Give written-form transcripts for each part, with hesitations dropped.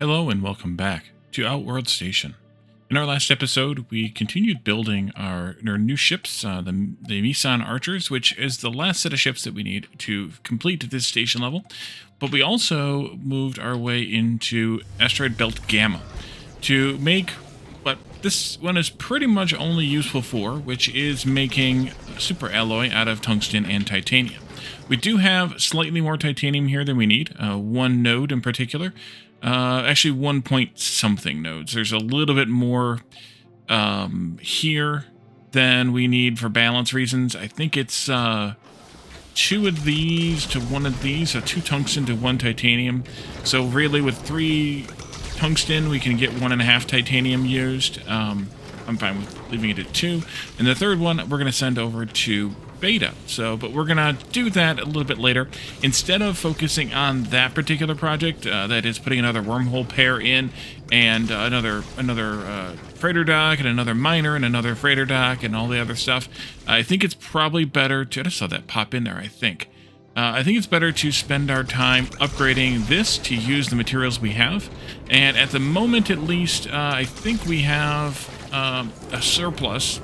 Hello and welcome back to Outworld Station. In our last episode, we continued building our new ships, the Meson Archers, which is the last set of ships that we need to complete this station level. But we also moved our way into Asteroid Belt Gamma to make what this one is pretty much only useful for, which is making super alloy out of tungsten and titanium. We do have slightly more titanium here than we need, one node in particular. Actually 1 point something nodes. There's a little bit more here than we need for balance reasons. I think it's 2 of these to 1 of these, so 2 tungsten to 1 titanium. So really with 3 tungsten we can get 1.5 titanium used. I'm fine with leaving it at 2. And the third one we're going to send over to beta. But we're gonna do that a little bit later. Instead of focusing on that particular project, that is putting another wormhole pair in, and another freighter dock, and another miner, and another freighter dock, and all the other stuff, I think it's probably better to. I just saw that pop in there. I think it's better to spend our time upgrading this to use the materials we have. And at the moment, at least, I think we have a surplus.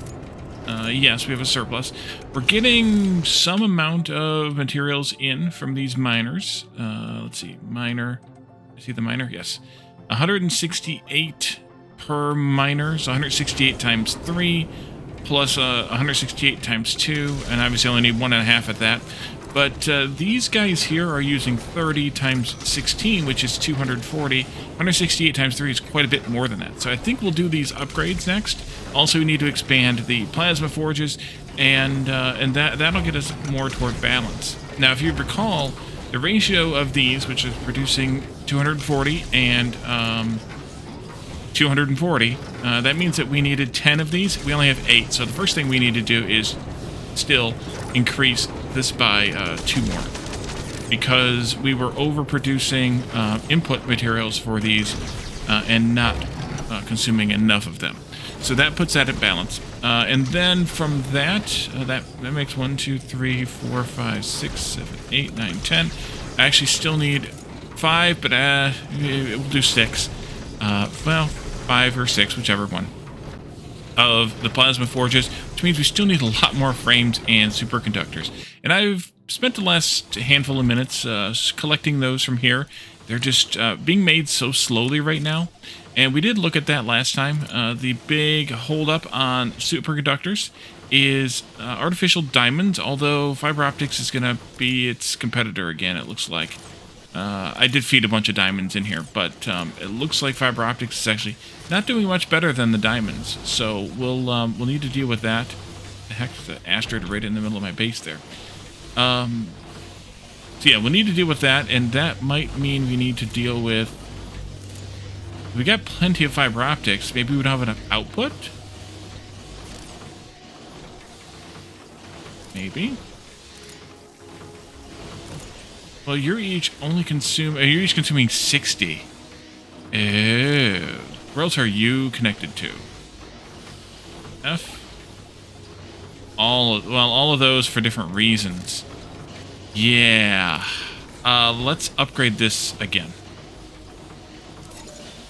Yes, we have a surplus. We're getting some amount of materials in from these miners. Let's see, miner. I see the miner? Yes. 168 per miner, so 168 times 3, plus 168 times 2, and obviously only need 1.5 at that. But these guys here are using 30 times 16, which is 240. 168 times 3 is quite a bit more than that. So I think we'll do these upgrades next. Also, we need to expand the plasma forges, and that'll get us more toward balance. Now, if you recall, the ratio of these, which is producing 240 and 240, that means that we needed 10 of these. We only have 8. So the first thing we need to do is still increase this by 2 more, because we were overproducing input materials for these and not consuming enough of them. So that puts that at balance. And then from that, that makes 1, 2, 3, 4, 5, 6, 7, 8, 9, 10. I actually still need 5, but we'll do 6. Well, 5 or 6, whichever one, of the plasma forges, which means we still need a lot more frames and superconductors. And I've spent the last handful of minutes collecting those from here. They're just being made so slowly right now. And we did look at that last time. The big holdup on superconductors is artificial diamonds, although fiber optics is going to be its competitor again, it looks like. I did feed a bunch of diamonds in here, but it looks like fiber optics is actually not doing much better than the diamonds. So we'll need to deal with that. The heck, the asteroid right in the middle of my base there. So yeah, we'll need to deal with that, and that might mean we need to deal with. We got plenty of fiber optics. Maybe we don't have enough output. Maybe. Well, you're each consuming 60. Ew. Where else are you connected to? F. All of those for different reasons. Yeah. Let's upgrade this again.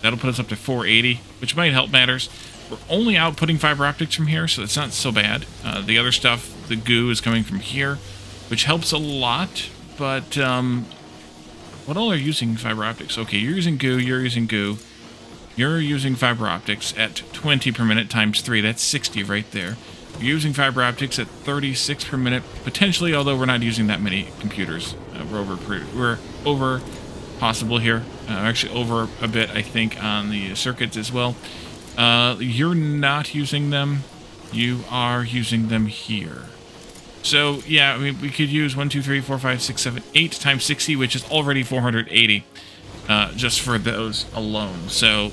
That'll put us up to 480, which might help matters. We're only outputting fiber optics from here, so it's not so bad. The other stuff, the goo, is coming from here, which helps a lot. But what all are using fiber optics? Okay, you're using goo, you're using goo. You're using fiber optics at 20 per minute times 3. That's 60 right there. You're using fiber optics at 36 per minute, potentially, although we're not using that many computers. We're over possible here. Actually over a bit, I think, on the circuits as well. You're not using them. You are using them here. So, yeah, I mean, we could use 1, 2, 3, 4, 5, 6, 7, 8 times 60, which is already 480, just for those alone. So,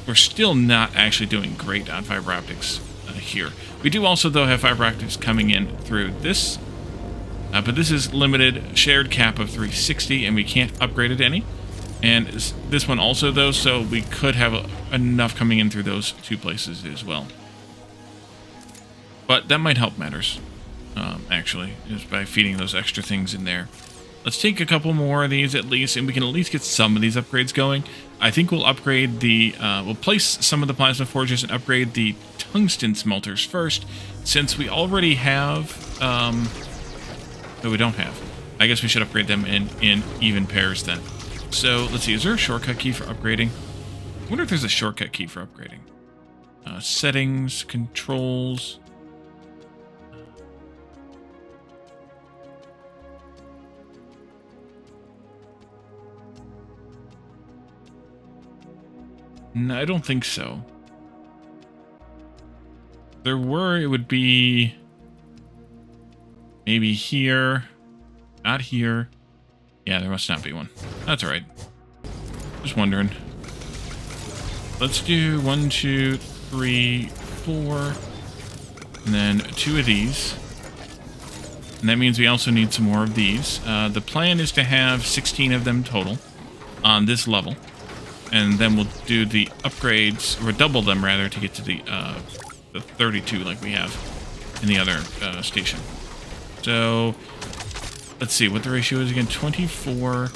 we're still not actually doing great on fiber optics here. We do also, though, have fiber optics coming in through this, but this is limited, shared cap of 360, and we can't upgrade it any. And this one also, though, so we could have enough coming in through those 2 places as well. But that might help matters, actually, is by feeding those extra things in there. Let's take a couple more of these at least, and we can at least get some of these upgrades going. I think we'll upgrade the, we'll place some of the plasma forges and upgrade the tungsten smelters first, since we already have, no, we don't have. I guess we should upgrade them in even pairs then. So, let's see, is there a shortcut key for upgrading? I wonder if there's a shortcut key for upgrading. Settings, controls. No, I don't think so. If there were, it would be maybe here, not here. Yeah, there must not be one. That's all right. Just wondering. Let's do 1, 2, 3, 4, and then 2 of these. And that means we also need some more of these. The plan is to have 16 of them total on this level. And then we'll do the upgrades, or double them rather, to get to the 32 like we have in the other station. So, let's see what the ratio is again. 24.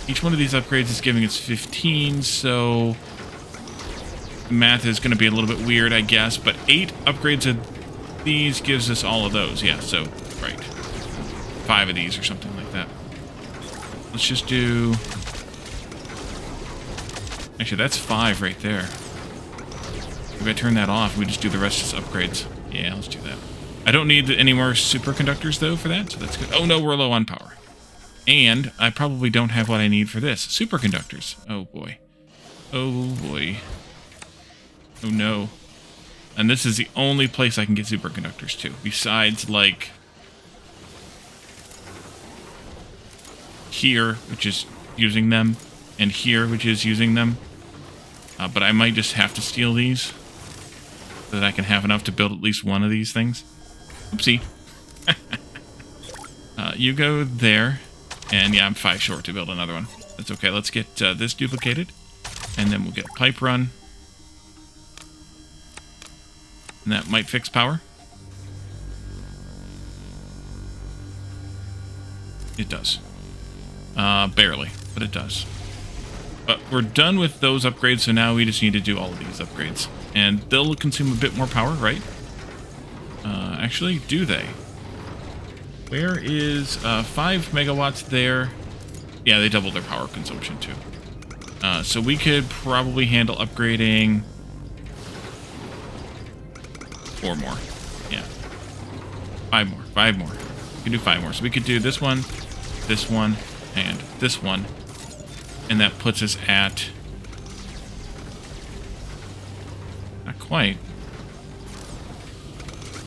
Each one of these upgrades is giving us 15, so math is going to be a little bit weird, I guess. But 8 upgrades of these gives us all of those. Yeah, so, right. 5 of these or something like that. Let's just do... Actually, that's 5 right there. Maybe I turn that off. We just do the rest as upgrades. Yeah, let's do that. I don't need any more superconductors, though, for that, so that's good. Oh, no, we're low on power. And I probably don't have what I need for this. Superconductors. Oh, boy. Oh, boy. Oh, no. And this is the only place I can get superconductors to, besides, like, here, which is using them, and here, which is using them. But I might just have to steal these so that I can have enough to build at least one of these things. Oopsie. You go there. And yeah, I'm 5 short to build another one. That's okay. Let's get this duplicated. And then we'll get a pipe run. And that might fix power. It does. Barely, but it does. But we're done with those upgrades, so now we just need to do all of these upgrades. And they'll consume a bit more power, right? Actually, do they? Where is 5 megawatts there? Yeah, they doubled their power consumption too. So we could probably handle upgrading 4 more. Yeah. 5 more. 5 more. We can do 5 more. So we could do this one, and this one. And that puts us at... Not quite.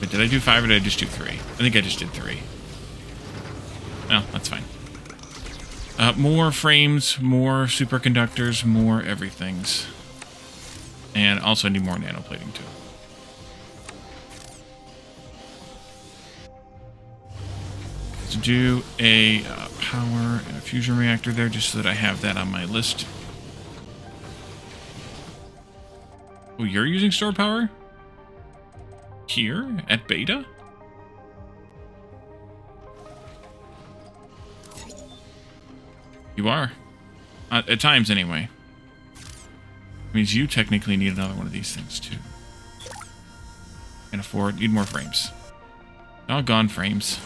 Wait, did I do 5 or did I just do 3? I think I just did 3. No, that's fine. More frames, more superconductors, more everythings. And also need more nanoplating too. Let's do a power and a fusion reactor there just so that I have that on my list. Oh, you're using stored power? Here? At beta? You are. At times, anyway. Means you technically need another one of these things, too. Can't afford. Need more frames. Doggone frames.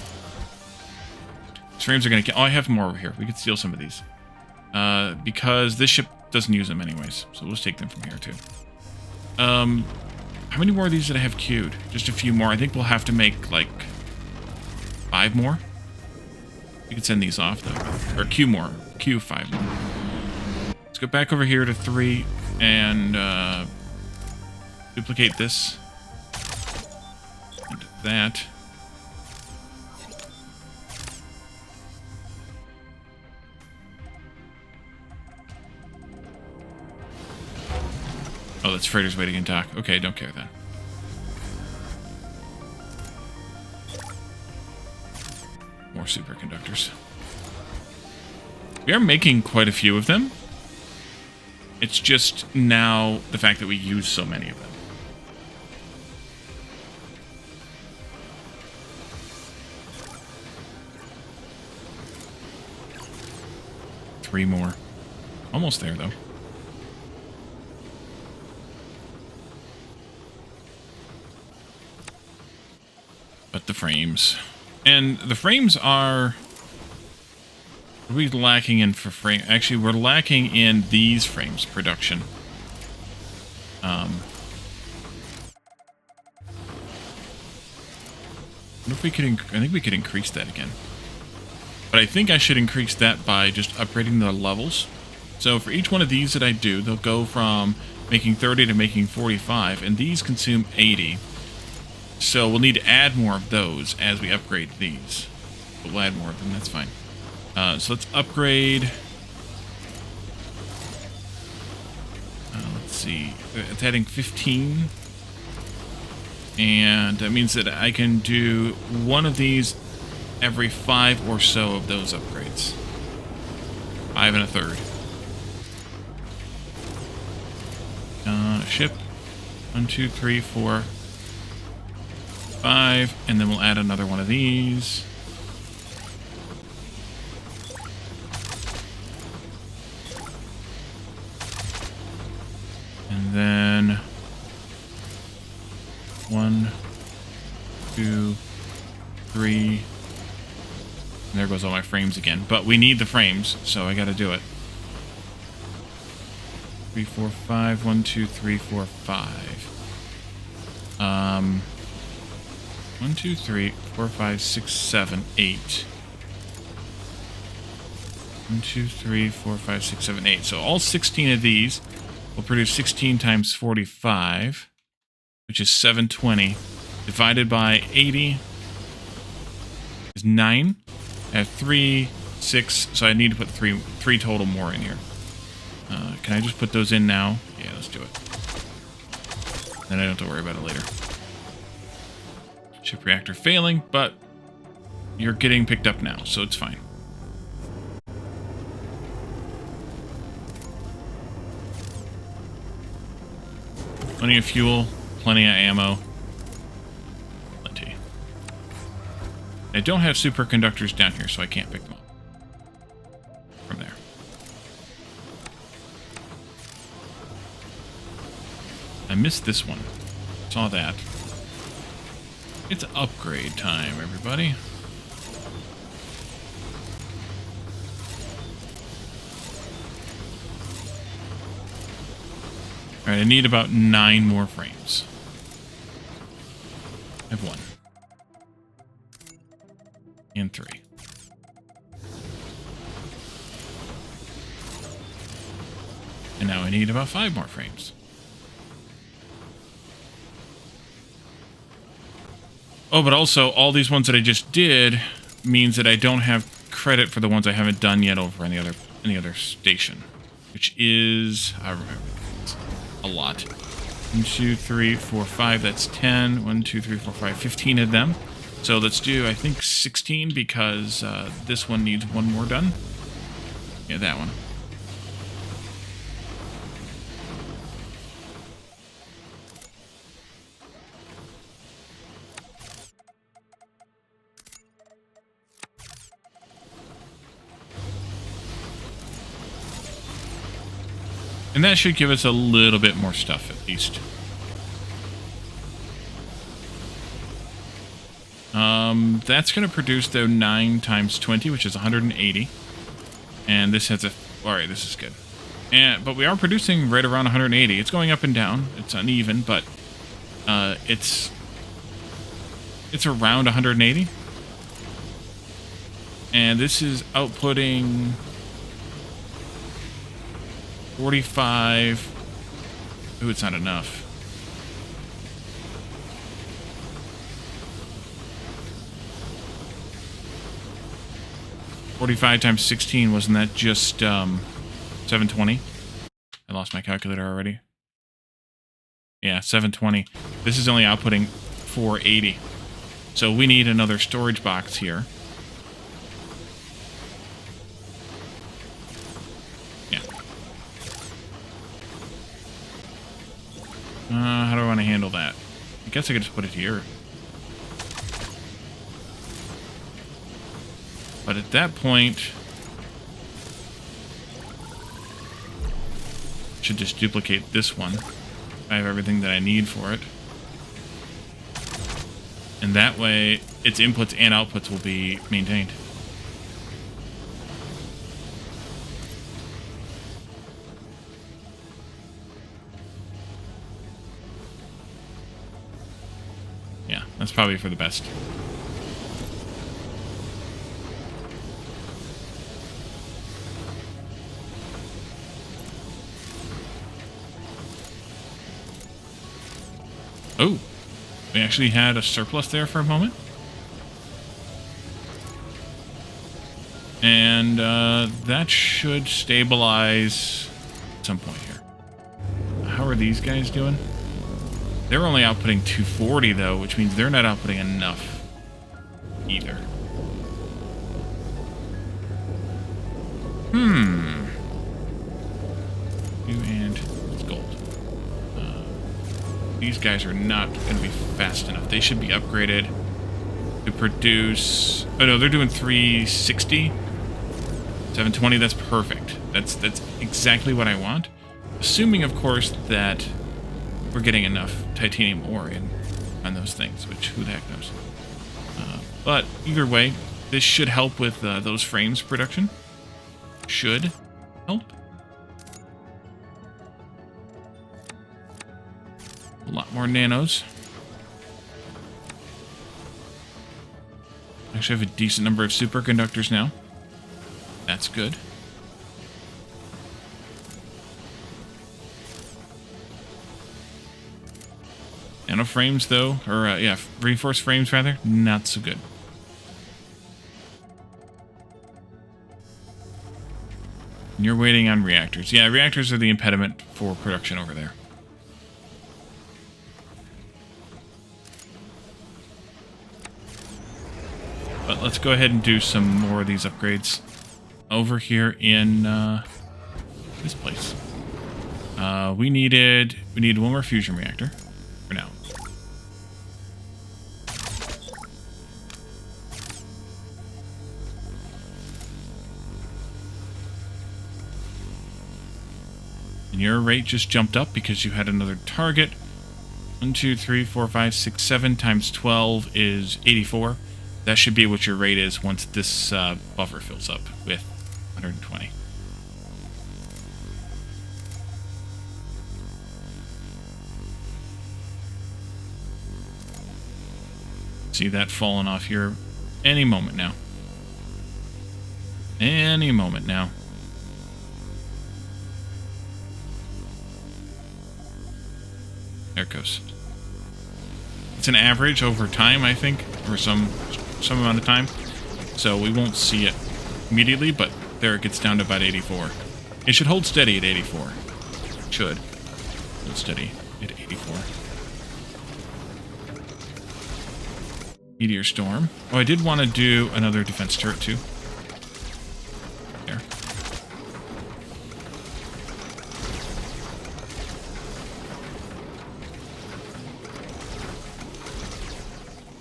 These frames are going to... Oh, I have more over here. We could steal some of these. Because this ship doesn't use them anyways. So we'll just take them from here, too. How many more of these did I have queued? Just a few more. I think we'll have to make, like, 5 more. We could send these off, though. Or queue more. Queue 5 more. Let's go back over here to 3 and duplicate this. And that. Oh, that's freighters waiting in dock. Okay, don't care then. More superconductors. We are making quite a few of them. It's just now the fact that we use so many of them. 3 more. Almost there, though. But the frames. And the frames are... What are we lacking in for frame? Actually, we're lacking in these frames production. What if we could... I think we could increase that again. But I think I should increase that by just upgrading the levels. So for each one of these that I do, they'll go from making 30 to making 45, and these consume 80. So we'll need to add more of those as we upgrade these. But we'll add more of them, that's fine. So let's upgrade... let's see. It's adding 15. And that means that I can do one of these every 5 or so of those upgrades. 5 and a third. Ship. 1, 2, 3, 4, 5. And then we'll add another one of these. And then 1, 2, 3. And there goes all my frames again. But we need the frames, so I gotta do it. 3, 4, 5. 1, 2, 3, 4, 5. 1, 2, 3, 4, 5, 6, 7, 8. 1, 2, 3, 4, 5, 6, 7, 8. So all 16 of these will produce 16 times 45, which is 720, divided by 80 is 9. I have 3, 6, so I need to put 3 total more in here. Can I just put those in now? Yeah, let's do it. Then I don't have to worry about it later. Ship reactor failing, but you're getting picked up now, so it's fine. Plenty of fuel, plenty of ammo. Plenty. I don't have superconductors down here, so I can't pick them up from there. I missed this one. Saw that. It's upgrade time, everybody. Alright, I need about 9 more frames. I have 1. And 3. And now I need about 5 more frames. Oh, but also, all these ones that I just did means that I don't have credit for the ones I haven't done yet over on the other station. Which is... I remember. A lot. 1, 2, 3, 4, 5. That's 10. 1, 2, 3, 4, 5. 15 of them. So let's do, I think, 16 because this one needs 1 more done. Yeah, that one. And that should give us a little bit more stuff, at least. That's going to produce, though, 9 times 20, which is 180. And this has a... Alright, this is good. But we are producing right around 180. It's going up and down. It's uneven, but it's around 180. And this is outputting... 45. Ooh, it's not enough. $45 times 16, wasn't that just 720? I lost my calculator already. Yeah, 720. This is only outputting 480. So we need another storage box here. How do I want to handle that? I guess I could just put it here. But at that point... Should just duplicate this one. I have everything that I need for it. And that way, its inputs and outputs will be maintained. Yeah, that's probably for the best. Oh, we actually had a surplus there for a moment. And that should stabilize at some point here. How are these guys doing? They're only outputting 240 though, which means they're not outputting enough either. You and it's gold. These guys are not going to be fast enough. They should be upgraded to produce... Oh no, they're doing 360. 720, that's perfect. That's exactly what I want. Assuming, of course, that we're getting enough titanium ore in on those things, which who the heck knows. But either way, this should help with those frames production. Should help. A lot more nanos. Actually have a decent number of superconductors now. That's good. Nano frames, though, or yeah, reinforced frames, rather, not so good. And you're waiting on reactors. Yeah, reactors are the impediment for production over there. But let's go ahead and do some more of these upgrades over here in this place. We need one more fusion reactor for now. And your rate just jumped up because you had another target. 1, 2, 3, 4, 5, 6, 7 times 12 is 84. That should be what your rate is once this buffer fills up with 120. See that falling off here any moment now. Any moment now. There it goes. It's an average over time, I think, or some amount of time. So we won't see it immediately, but there it gets down to about 84. It should hold steady at 84. It should hold steady at 84. Meteor storm. Oh, I did want to do another defense turret too. There.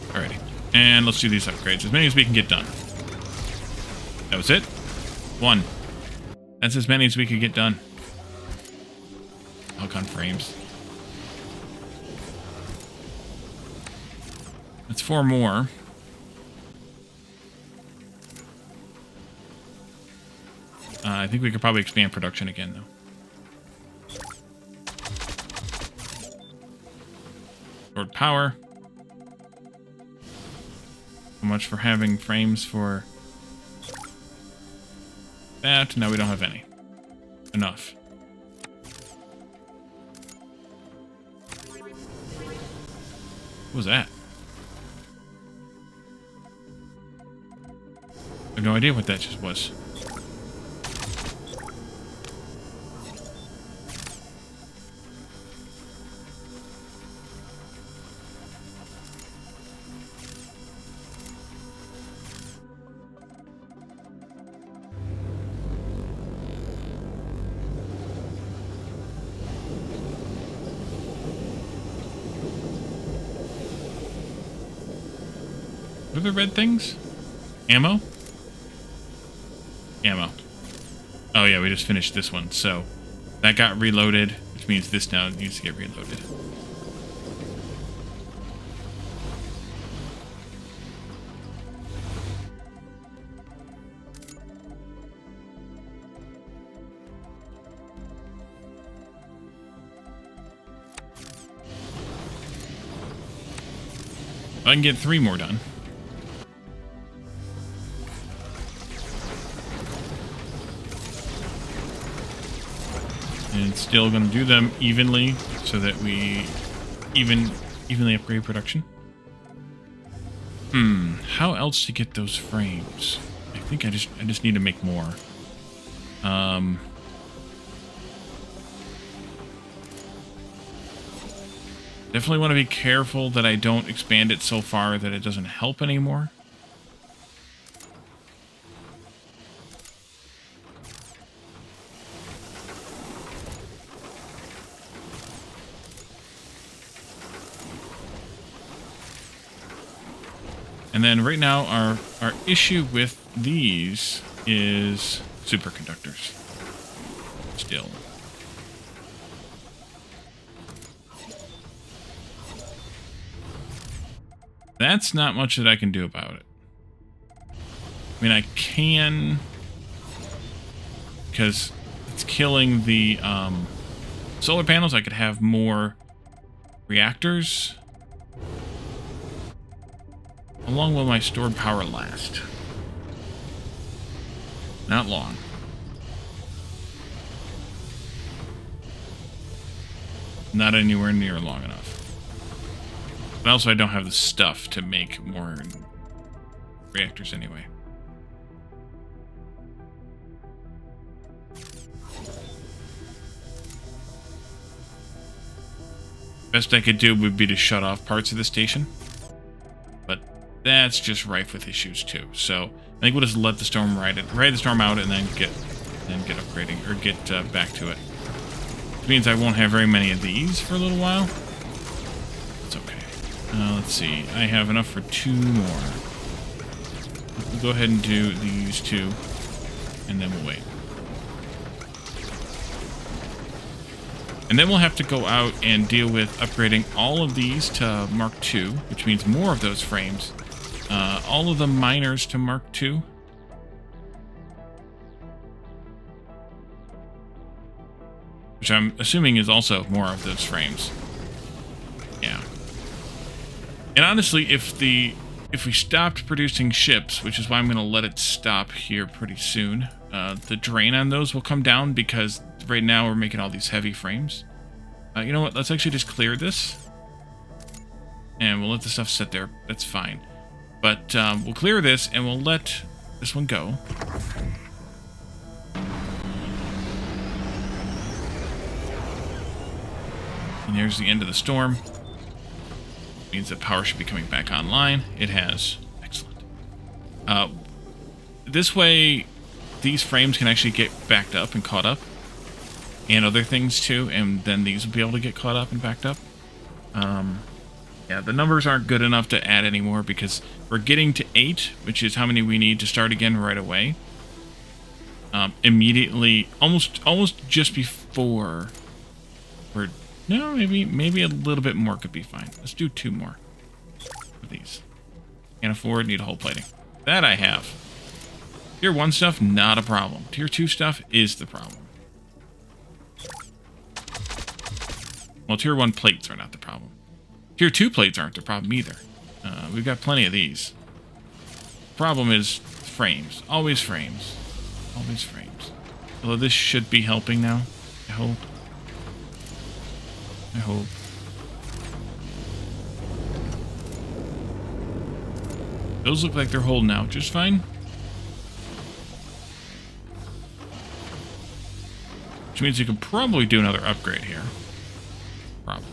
Alrighty. And let's do these upgrades. As many as we can get done. That was it? 1. That's as many as we could get done. Look on frames. That's 4 more. I think we could probably expand production again, though. Stored power. How much for having frames for that? No, we don't have any. Enough. What was that? I have no idea what that just was. What are the red things? Ammo? Ammo. Oh yeah, we just finished this one, so That got reloaded, which means this now needs to get reloaded. I can get 3 more done. And still going to do them evenly so that we evenly upgrade production. How else to get those frames? I think I just need to make more. Definitely want to be careful that I don't expand it so far that it doesn't help anymore. And then right now our issue with these is superconductors. Still. That's not much that I can do about it. I mean, I can, because it's killing the solar panels. I could have more reactors. How long will my stored power last? Not long. Not anywhere near long enough. But also I don't have the stuff to make more reactors anyway. Best I could do would be to shut off parts of the station. But that's just rife with issues too. So I think we'll just let the storm ride the storm out and then get upgrading or get back to it. Which means I won't have very many of these for a little while. It's okay. Let's see. I have enough for 2 more. We'll go ahead and do these 2, and then we'll wait. And then we'll have to go out and deal with upgrading all of these to Mark II, which means more of those frames. All of the miners to Mark II. Which I'm assuming is also more of those frames. Yeah. And honestly, if we stopped producing ships, which is why I'm going to let it stop here pretty soon, the drain on those will come down because right now we're making all these heavy frames. You know what? Let's actually just clear this. And we'll let the stuff sit there. That's fine. But we'll clear this and we'll let this one go. And there's the end of the storm. Means that power should be coming back online. It has. Excellent. This way, these frames can actually get backed up and caught up. And other things too. And then these will be able to get caught up and backed up. Yeah, the numbers aren't good enough to add anymore because we're getting to 8, which is how many we need to start again right away. Immediately, almost just before we're... No, maybe a little bit more could be fine. Let's do 2 more of these. Can't afford, need a hull plating. That I have. Tier 1 stuff, not a problem. Tier 2 stuff is the problem. Well, Tier 1 plates are not the problem. Tier 2 plates aren't the problem either. We've got plenty of these. Problem is frames. Always frames. Always frames. Although this should be helping now, I hope. I hope. Those look like they're holding out just fine. Which means you could probably do another upgrade here. Probably.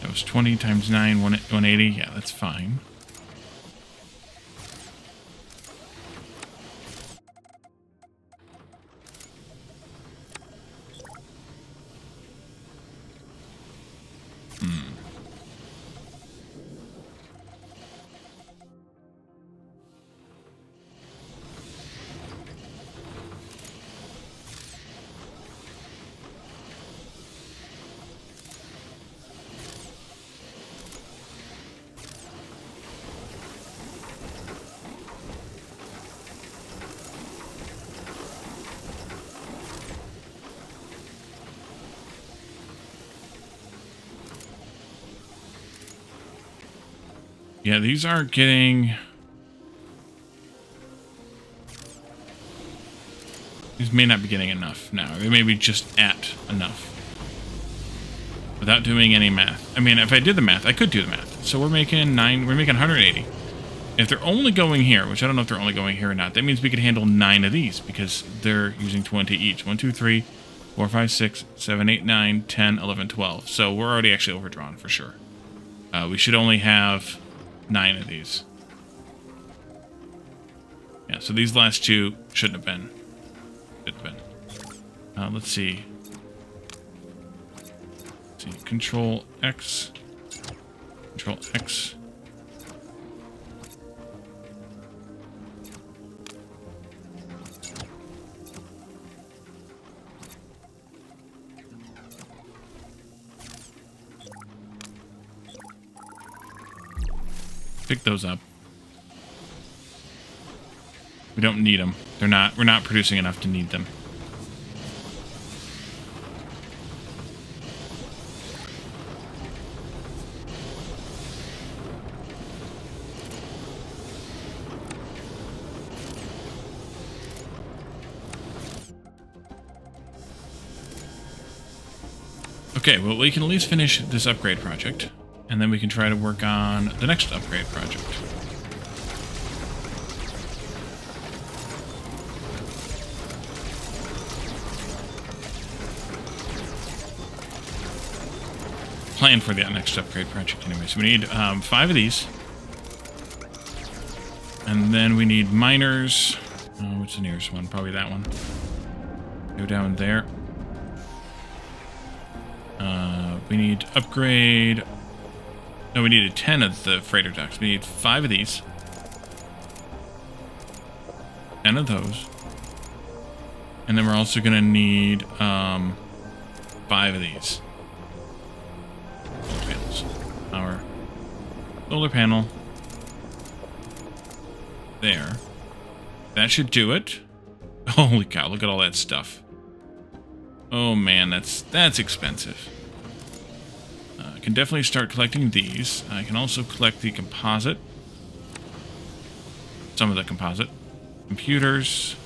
That was 20 times 9, 180. Yeah, that's fine. Yeah, these aren't getting... These may not be getting enough now. They may be just at enough. Without doing any math. I mean, if I did the math, I could do the math. So we're making 180. If they're only going here, which I don't know if they're only going here or not, that means we could handle 9 of these because they're using 20 each. 1, 2, 3, 4, 5, 6, 7, 8, 9, 10, 11, 12. So we're already actually overdrawn for sure. We should only have 9 of these. Yeah, so these last two shouldn't have been. Let's see. Control X. Control X. Pick those up. We don't need them. We're not producing enough to need them. Okay, well, we can at least finish this upgrade project, and then we can try to work on the next upgrade project. Plan for the next upgrade project anyway. So we need 5 of these. And then we need miners. Oh, what's the nearest one? Probably that one. Go down there. We need upgrade. No, we needed 10 of the freighter docks. We need 5 of these. 10 of those. And then we're also going to need 5 of these. Panels. Our solar panel. There. That should do it. Holy cow, look at all that stuff. Oh man, that's expensive. I can definitely start collecting these. I can also collect the composite. Some of the composite. Computers.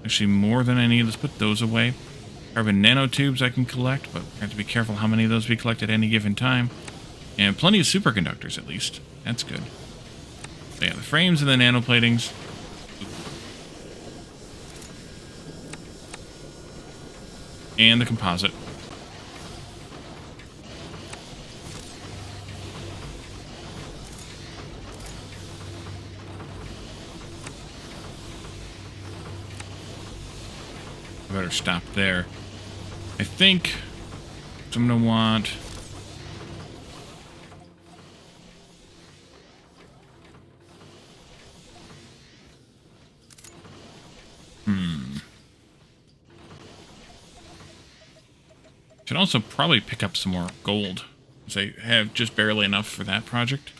Actually, more than I need. Let's put those away. Carbon nanotubes I can collect, but I have to be careful how many of those we collect at any given time. And plenty of superconductors, at least. That's good. So yeah, the frames and the nanoplatings. And the composite. I better stop there. I think I'm going to want... Should also probably pick up some more gold, because I have just barely enough for that project.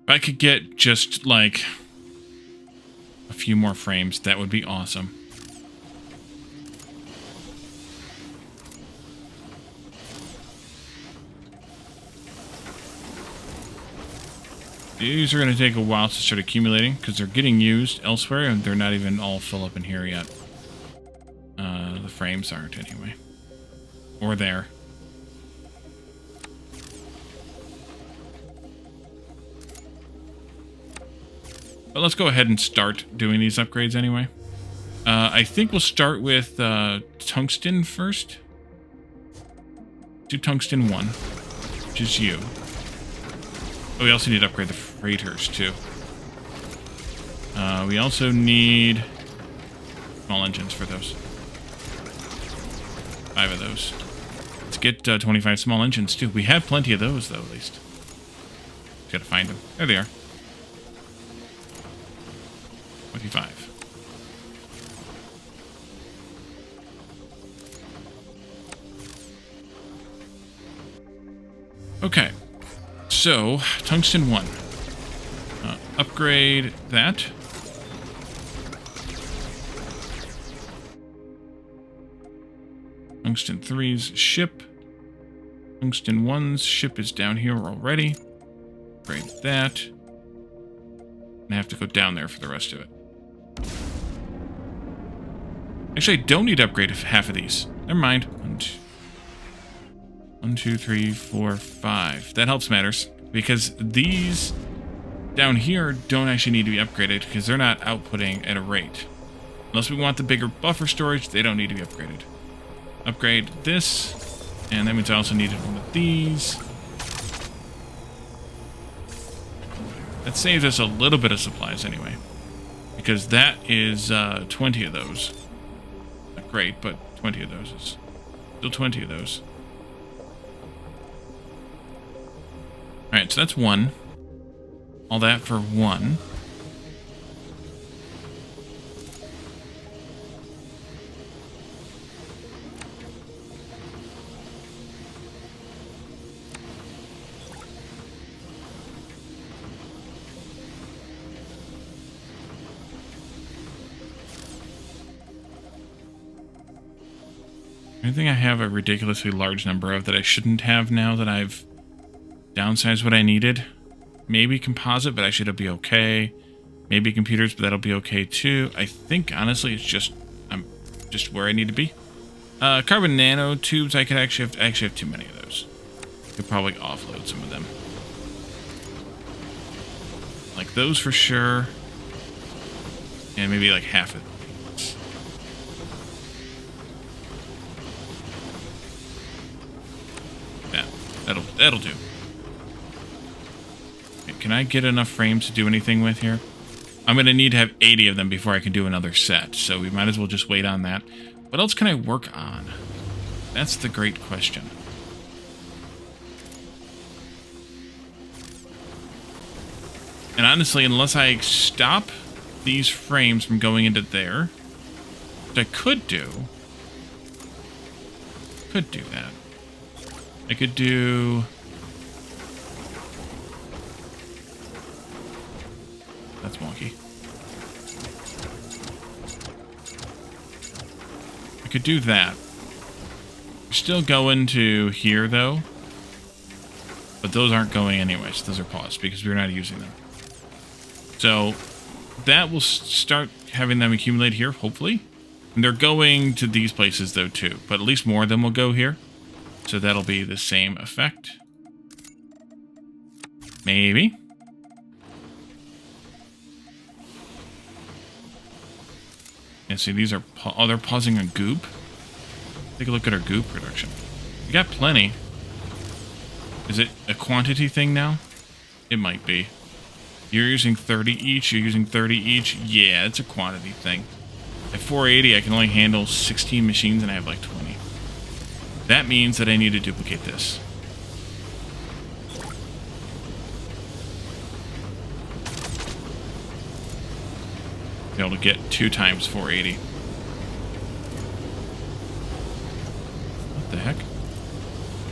If I could get just, like, a few more frames, that would be awesome. These are going to take a while to start accumulating, because they're getting used elsewhere, and they're not even all full up in here yet. The frames aren't, anyway. Or there. But let's go ahead and start doing these upgrades anyway. I think we'll start with tungsten first. Do tungsten 1, which is you. Oh, we also need to upgrade the freighters, too. We also need small engines for those. 5 of those. Let's get 25 small engines, too. We have plenty of those, though, at least. Just gotta find them. There they are. 25. Okay. So, tungsten 1. Upgrade that. Tungsten 3's ship. Tungsten 1's ship is down here already. Upgrade that. And I have to go down there for the rest of it. Actually, I don't need to upgrade half of these. Never mind. 1, 2, 3, 4, 5. That helps matters. Because these down here don't actually need to be upgraded because they're not outputting at a rate. Unless we want the bigger buffer storage, they don't need to be upgraded. Upgrade this. And that means I also needed one of these. That saves us a little bit of supplies anyway. Because that is 20 of those. Not great, but 20 of those is still 20 of those. Alright, so that's 1. All that for 1. Anything I have a ridiculously large number of that I shouldn't have now that I've downsized what I needed? Maybe composite, but I should be okay. Maybe computers, but that'll be okay too. I think, honestly, it's just I'm just where I need to be. Carbon nanotubes, I actually have too many of those. Could probably offload some of them. Like those for sure. And maybe like half of these. That'll do. Okay, can I get enough frames to do anything with here? I'm going to need to have 80 of them before I can do another set, so we might as well just wait on that. What else can I work on? That's the great question. And honestly, unless I stop these frames from going into there, which I could do that. I could do... That's wonky. I could do that. We're still going to here, though. But those aren't going anyway, so those are paused because we're not using them. So that will start having them accumulate here, hopefully. And they're going to these places, though, too. But at least more of them will go here. So that'll be the same effect. Maybe. Yeah, see, these are... Oh, they're pausing on goop? Take a look at our goop production. We got plenty. Is it a quantity thing now? It might be. You're using 30 each, you're using 30 each. Yeah, it's a quantity thing. At 480, I can only handle 16 machines, and I have like 20. That means that I need to duplicate this. Be able to get 2 times 480. What the heck?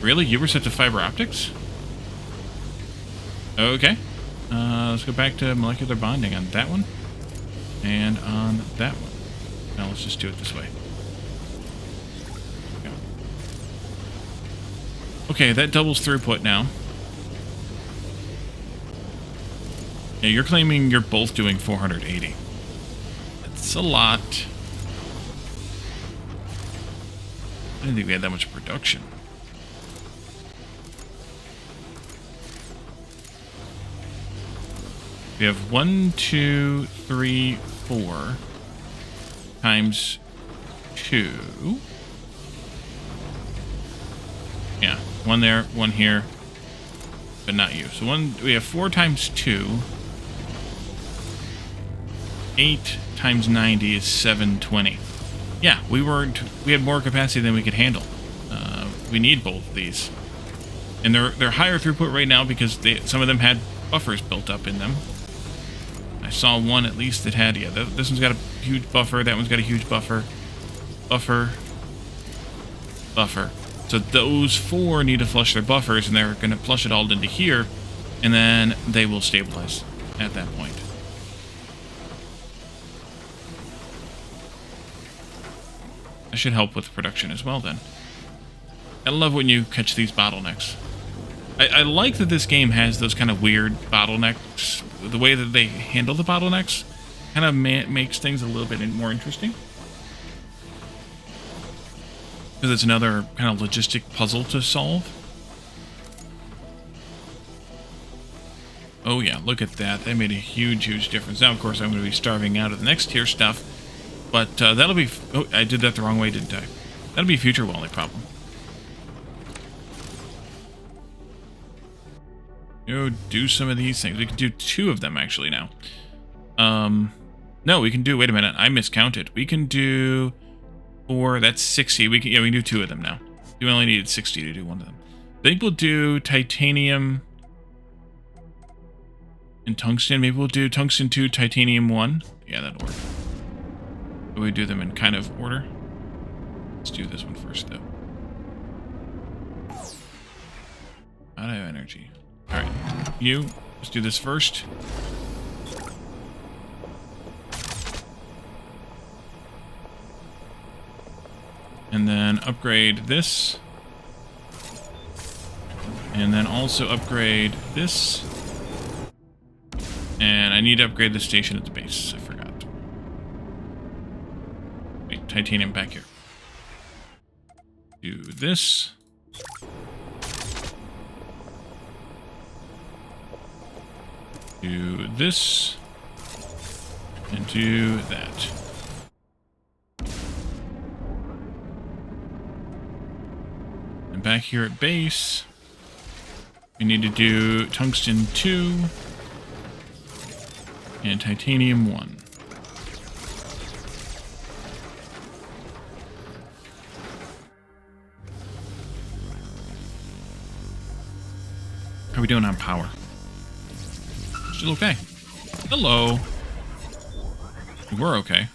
Really? You were set to fiber optics? Okay. Let's go back to molecular bonding on that one. And on that one. Now let's just do it this way. Okay, that doubles throughput now. Yeah, you're claiming you're both doing 480. That's a lot. I didn't think we had that much production. We have 1, 2, 3, 4 times 2. Yeah, 1 there, 1 here, but not you. So we have 4 times 2. 8 times 90 is 720. Yeah, we had more capacity than we could handle. We need both of these. And they're higher throughput right now because some of them had buffers built up in them. I saw one at least that had, yeah, this one's got a huge buffer, that one's got a huge buffer. Buffer. So those 4 need to flush their buffers, and they're going to flush it all into here, and then they will stabilize at that point. That should help with production as well, then. I love when you catch these bottlenecks. I like that this game has those kind of weird bottlenecks. The way that they handle the bottlenecks kind of makes things a little bit more interesting. Because it's another kind of logistic puzzle to solve. Oh yeah, look at that. That made a huge, huge difference. Now, of course, I'm going to be starving out of the next tier stuff. But that'll be... Oh, I did that the wrong way, didn't I? That'll be a future Wally problem. Do some of these things. We can do 2 of them, actually, now. No, we can do... Wait a minute. I miscounted. We can do 4... That's 60. We can do 2 of them now. We only needed 60 to do 1 of them. I think we'll do titanium and tungsten. Maybe we'll do tungsten 2, titanium 1. Yeah, that'll work. We do them in kind of order. Let's do this one first, though. Out of energy. Alright, let's do this first. And then upgrade this. And then also upgrade this. And I need to upgrade the station at the base. I forgot. Wait, titanium back here. Do this. Do this, and do that. And back here at base, we need to do tungsten 2 and titanium 1. How are we doing on power? Still okay. Hello. We're okay.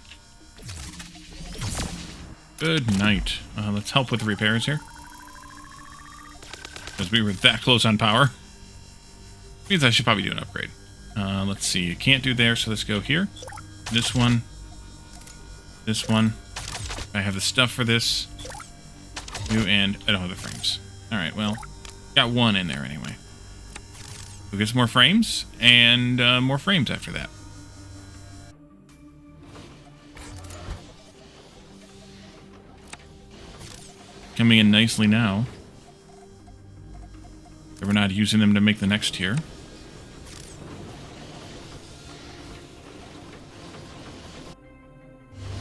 Good night. Let's help with the repairs here. Because we were that close on power. Means I should probably do an upgrade. Let's see. You can't do there, so let's go here. This one. This one. I have the stuff for this. And I don't have the frames. Alright, well. Got 1 in there anyway. We'll get some more frames, and more frames after that. Coming in nicely now. We're not using them to make the next tier.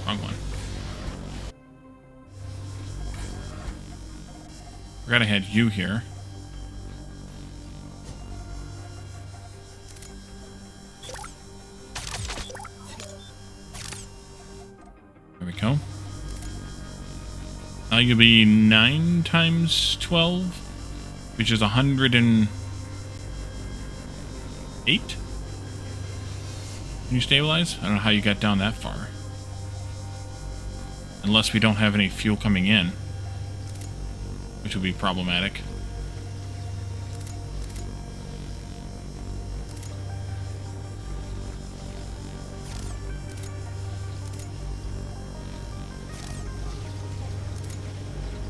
Wrong one. Forgot I had you here. There we go. Now you'll be 9 times 12, which is 108. Can you stabilize? I don't know how you got down that far. Unless we don't have any fuel coming in, which would be problematic.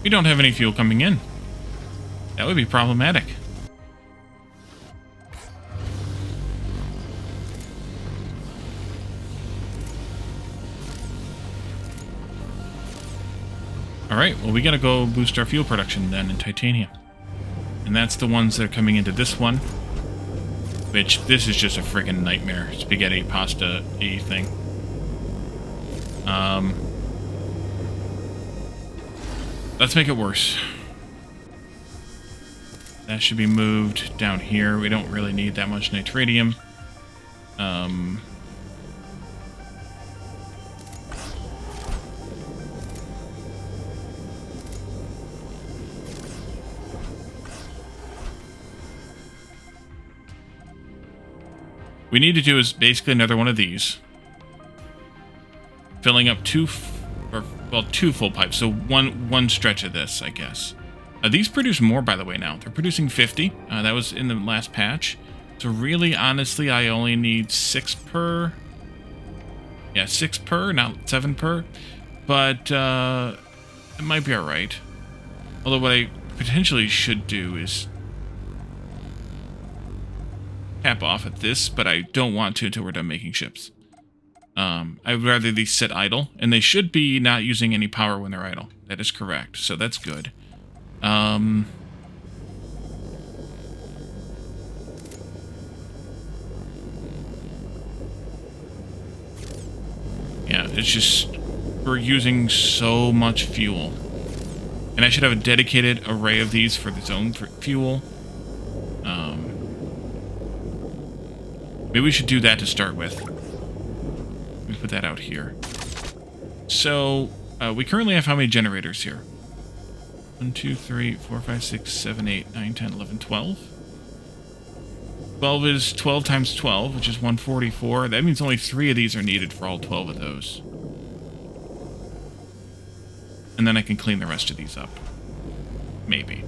We don't have any fuel coming in. That would be problematic. Alright, well we gotta go boost our fuel production then in titanium. And that's the ones that are coming into this one. Which, this is just a friggin' nightmare. Spaghetti, pasta-y thing. Let's make it worse. That should be moved down here. We don't really need that much nitratium. We need to do is basically another one of these. Filling up two full pipes. So one stretch of this, I guess. These produce more, by the way, now. They're producing 50. That was in the last patch. So really, honestly, I only need 6 per. Yeah, 6 per, not 7 per. But it might be alright. Although what I potentially should do is cap off at this, but I don't want to until we're done making ships. I would rather these sit idle, and they should be not using any power when they're idle. That is correct, so that's good. Yeah, it's just we're using so much fuel. And I should have a dedicated array of these for its own fuel. Maybe we should do that to start with. Let me put that out here. So, we currently have how many generators here? 1, 2, 3, 4, 5, 6, 7, 8, 9, 10, 11, 12. 12 is 12 times 12, which is 144. That means only 3 of these are needed for all 12 of those. And then I can clean the rest of these up. Maybe.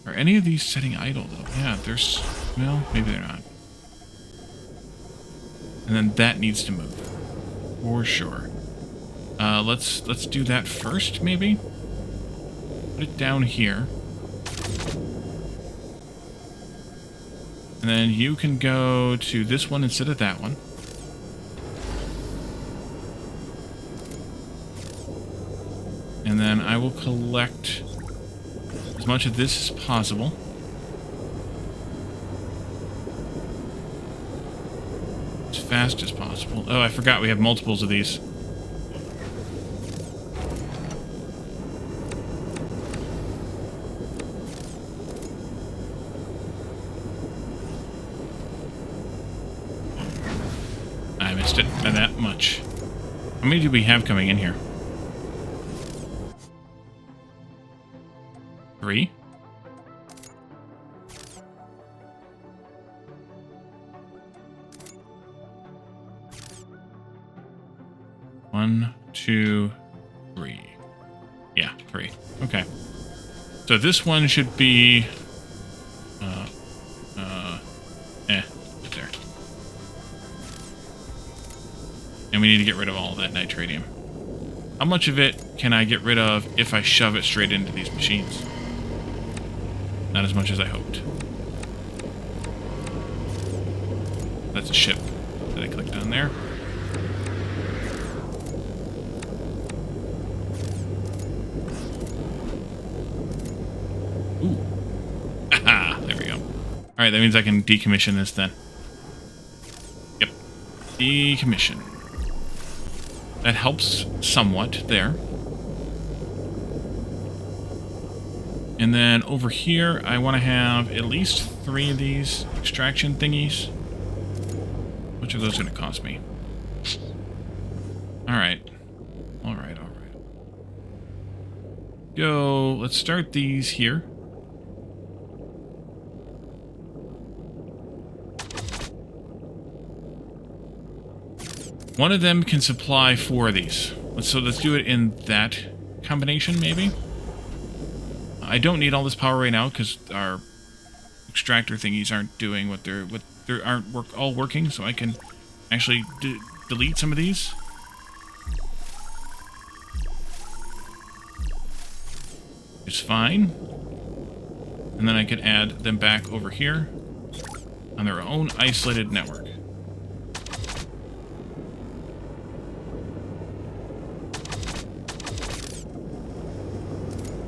Are any of these setting idle, though? Yeah, there's... Well, maybe they're not. And then that needs to move. For sure. Let's do that first, maybe? Put it down here. And then you can go to this one instead of that one. And then I will collect as much of this as possible. As fast as possible. Oh, I forgot we have multiples of these. I missed it by that much. How many do we have coming in here? 3? One, 2, 3. Yeah, 3. Okay. So this one should be... there. And we need to get rid of all that nitratium. How much of it can I get rid of if I shove it straight into these machines? Not as much as I hoped. That's a ship that I clicked on there. Ooh. Aha! There we go. Alright, that means I can decommission this then. Yep. Decommission. That helps somewhat there. And then over here, I want to have at least 3 of these extraction thingies. Which of those going to cost me? Alright. Alright, alright. Go, let's start these here. One of them can supply 4 of these. So let's do it in that combination, maybe? I don't need all this power right now because our extractor thingies aren't doing what they aren't all working, so I can actually delete some of these. It's fine. And then I could add them back over here on their own isolated network.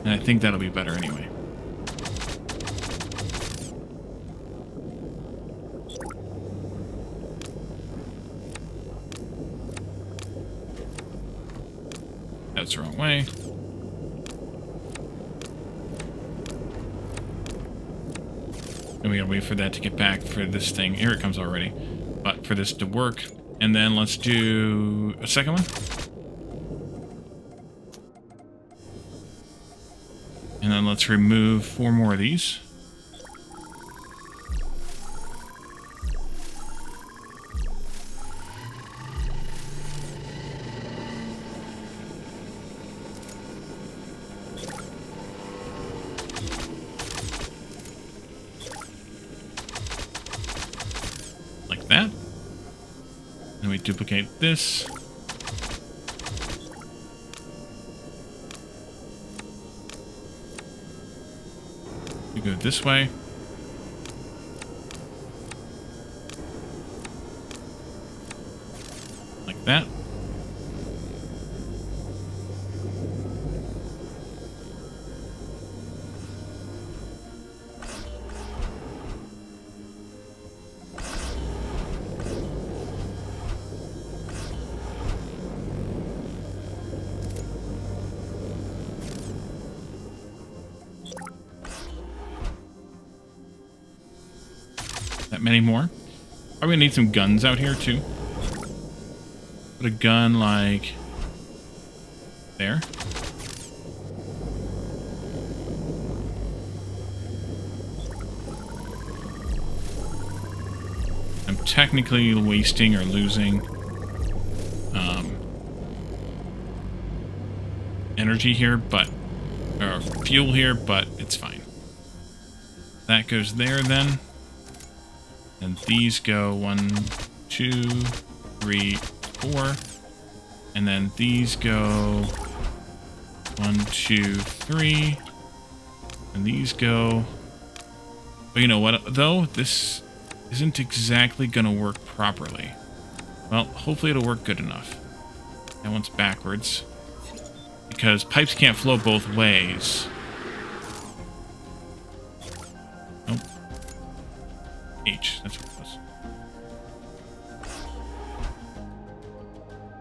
And I think that'll be better anyway. That's the wrong way. And we gotta wait for that to get back for this thing. Here it comes already. But for this to work. And then let's do a second one. And then let's remove 4 more of these. duplicate this. We go this way. Like that. That many more. Are we gonna need some guns out here too? Put a gun like there. I'm technically wasting or losing energy here, but or fuel here, but it's fine. That goes there then. And these go 1, 2, 3, 4. And then these go 1, 2, 3. And these go... But you know what, though? This isn't exactly going to work properly. Well, hopefully it'll work good enough. That one's backwards. Because pipes can't flow both ways. Nope. H, that's what it was.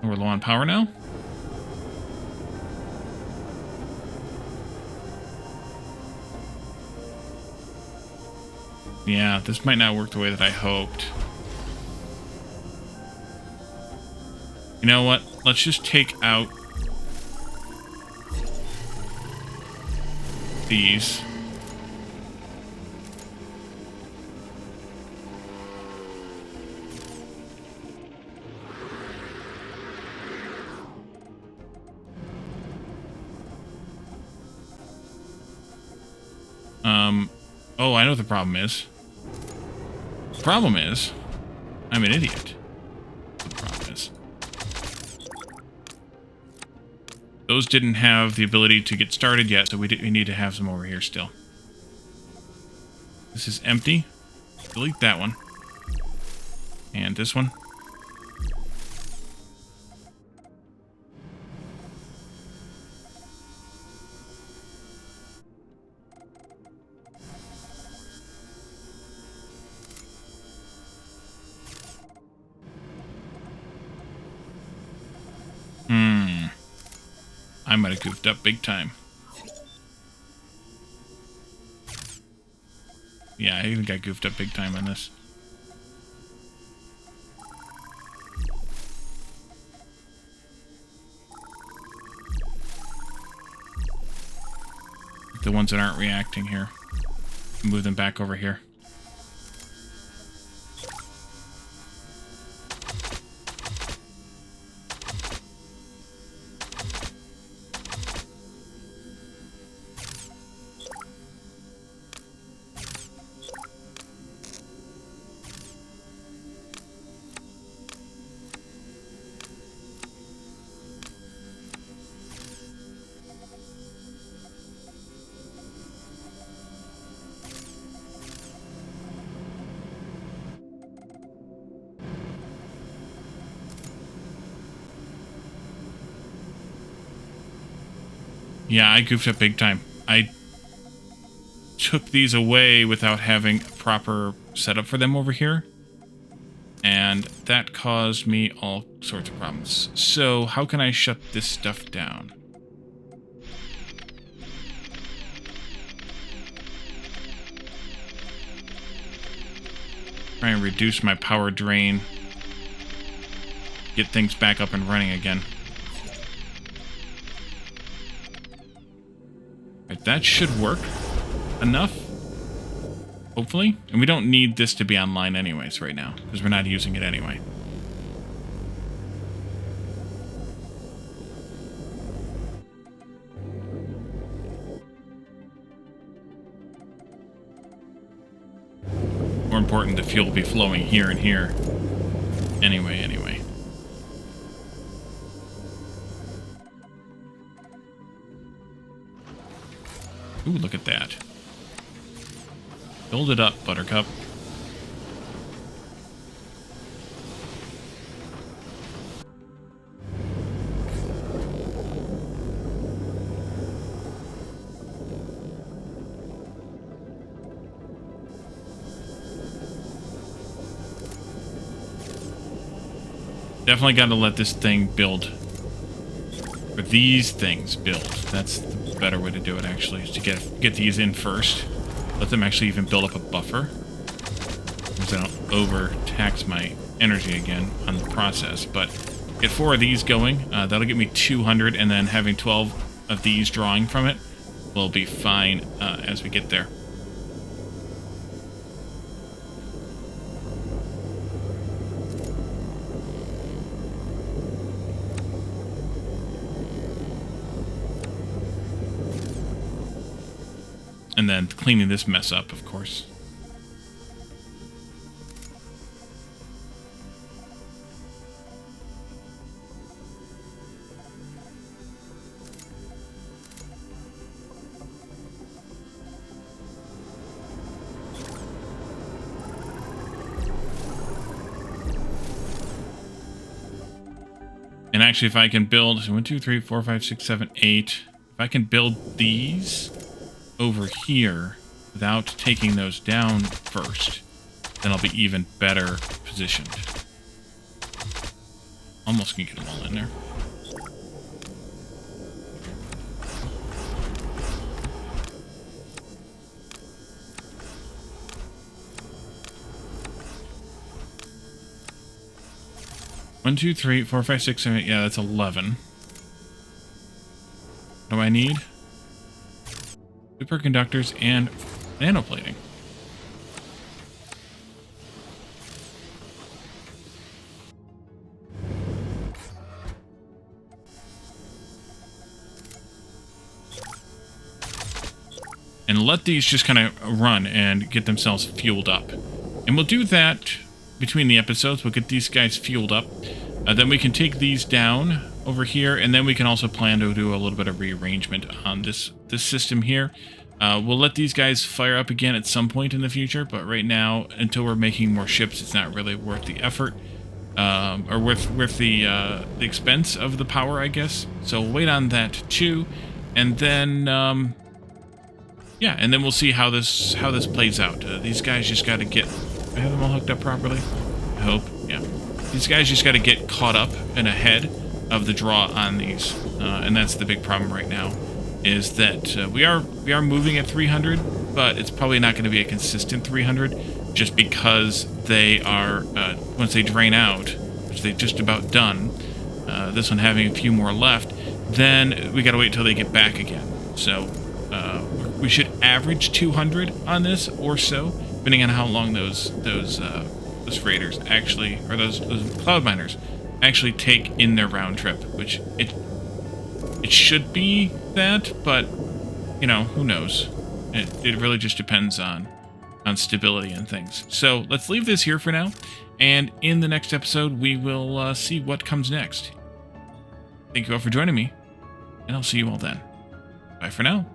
And we're low on power now. Yeah, this might not work the way that I hoped. You know what? Let's just take out these. Oh, I know what the problem is. The problem is, I'm an idiot. The problem is. Those didn't have the ability to get started yet, so we need to have some over here still. This is empty. Delete that one. And this one. I might have goofed up big time. Yeah, I think I goofed up big time on this. The ones that aren't reacting here. Move them back over here. Yeah, I goofed up big time. I took these away without having a proper setup for them over here. And that caused me all sorts of problems. So, how can I shut this stuff down? Try and reduce my power drain. Get things back up and running again. Right, that should work enough. Hopefully. And we don't need this to be online anyways right now, because we're not using it anyway. More important, the fuel will be flowing here and here. Anyway. Ooh, look at that. Build it up, Buttercup. Definitely got to let this thing build. Or these things build. That's the better way to do it, actually, is to get these in first. Let them actually even build up a buffer. Because I don't overtax my energy again on the process. But get 4 of these going. That'll get me 200, and then having 12 of these drawing from it will be fine as we get there. And then cleaning this mess up, of course. And actually, if I can build 1, 2, 3, 4, 5, 6, 7, 8. If I can build these over here without taking those down first, then I'll be even better positioned. Almost can get them all in there. One, 2, 3, 4, 5, 6, 7, 8. Yeah, that's 11. What do I need? Superconductors and nanoplating. And let these just kind of run and get themselves fueled up. And we'll do that between the episodes. We'll get these guys fueled up. Then we can take these down over here, and then we can also plan to do a little bit of rearrangement on this system here. We'll let these guys fire up again at some point in the future, but right now, until we're making more ships, it's not really worth the effort, or worth the expense of the power, I guess. So we'll wait on that too, and then yeah, and then we'll see how this plays out. These guys just got to get. I have them all hooked up properly. I hope. Yeah. These guys just got to get caught up and ahead of the draw on these, and that's the big problem right now. Is that we are moving at 300, but it's probably not going to be a consistent 300, just because they are once they drain out, which they've just about done. This one having a few more left, then we got to wait till they get back again. So we should average 200 on this or so, depending on how long those freighters actually, or those cloud miners actually take in their round trip, which it should be that, but you know, who knows? It really just depends on stability and things. So let's leave this here for now, and in the next episode we will see what comes next. Thank you all for joining me, and I'll see you all then. Bye for now.